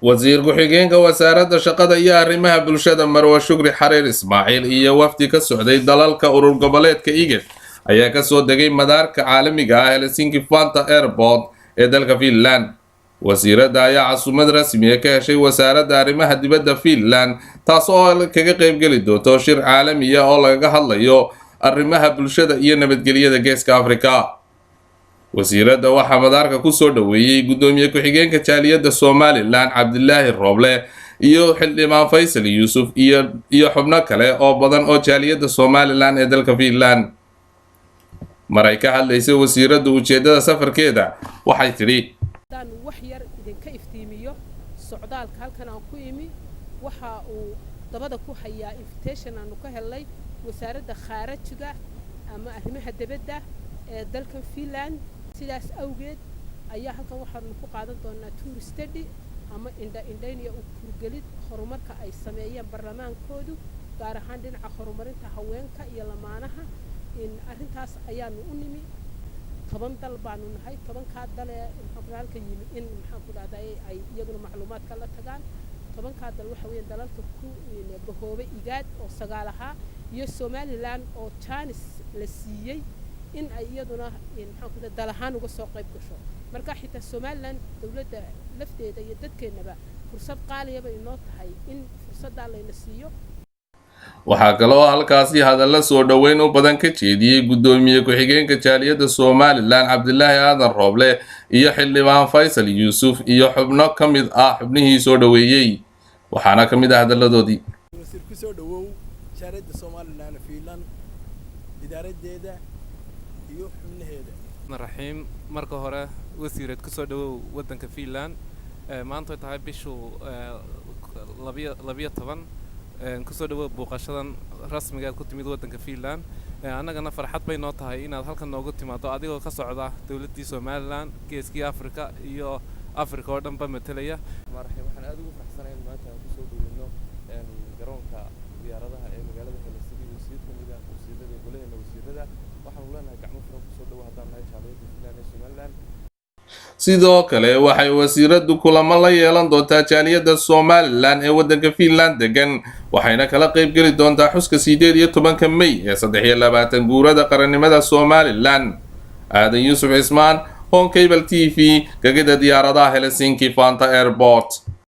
wasiir ku-xigeenka wasaaradda shaqada iyo arrimaha bulshada Marwa Shukri Xariir Ismaaciil iyo wafdi ka socday dalalka urur goboleedka IGAD ayaa ka soo degay madaarka caalamiga ah Helsinki Vantaa Airport ee dalka Finland. wasiiradda ayaa casuumad rasmi ah ka heshay wasaaradda arrimaha dibadda Finland taas oo kaga qaybgeli doonto shir caalami ah oo laga hadlayo arrimaha bulshada iyo nabadgelyada Geeska Afrika. wasiiradda waxaa madaarka ku soo dhaweeyay gudoomiye ku-xigeenka jaaliyadda Somaliland Cabdilaahi Rooble iyo xildhibaan Faysal Yuusuf iyo xubno kale oo badan oo jaaliyadda Somaliland ee dalka Finland. maray ka hadlaysay wasiiradda ujeedada safarkeeda waxay tidhi wax yar idinka iftiimiyo socdaalka halkan aan ku imi waxa uu dabada ku hayaa invitation aanu ka helay wasaaradda khaarajiga ama arrimaha dibadda ee dalka Finland. sidaas awgeed ayaa halkan waxaanu ku qaadan doonaa tour study ama indha-indhaynaya u kurgelid horumarka ay sameeyeen barlamaankoodu gaar ahaan dhinaca horumarinta haweenka iyo lamaanaha. in arrintaas ayaanu u nimi 10 dal baanu nahay 10ka dal ee halka yimi in maxaan ku dhahday ay iyaguna macluumaadka la tagaan. 10ka dal waxa weeyaan dalalka ku bahoobe IGAD oo sagaalaha iyo Somaliland oo chance la siiyay in ay iyaduna maxaan ku dhahday dalahaan uga soo qayb gasho. marka xitaa Somaliland dawladda lafteeda iyo dadkeenaba fursad qaali ah inoo tahay in fursadda la siiyo. waxaa kaloo halkaasi hadalla soo dhaweyn u badan ka jeediyay gudoomiye ku-xigeenka jaaliyadda Somaliland Cabdilaahi Aadan Rooble iyo xildhibaan Faysal Yuusuf iyo xubno ka mid ah xubnihii soo dhaweeyay. waxaana ka mid ah hadalladoodii wasiir ku soo dhawow jaaliyadda Somaliland Finland idaaraddeeda iyo xubnaheeda. raxiim marka hore wasiirad ku soo dhawow wadanka Finland maanta tahay bishu 12 kusoo dhawow booqashadan rasmiga ku timid wadanka Finland. annagana farxad bay noo tahay inaad halkan noogu timaado adigoo ka socda dawladda Somaliland Geeska Afrika iyo Afrika oo dhan ba metelaya. marxii waxaan aad ugu faraxsanahay maanta ku soo dhaweyno garoonka diyaaradaha ee magaalada Helsinki wasiirka wasiirada golaha wasiirada waxaan u leenahay gacmo furan ku soo dhawaad hadaan nahay jaaliyadda Finland ee Somaliland. sidoo kale waxay wasiiraddu kulamo la yeelan doontaa jaaliyadda Somaliland ee wadanka Finland degan waxayna kala qayb geli doontaa xuska 18 May ee 23 guurada qarannimada Somaliland. aadan Yuusuf Cismaan, Home Cable TV, gagada diyaaradaha Helsinki Vantaa Airport.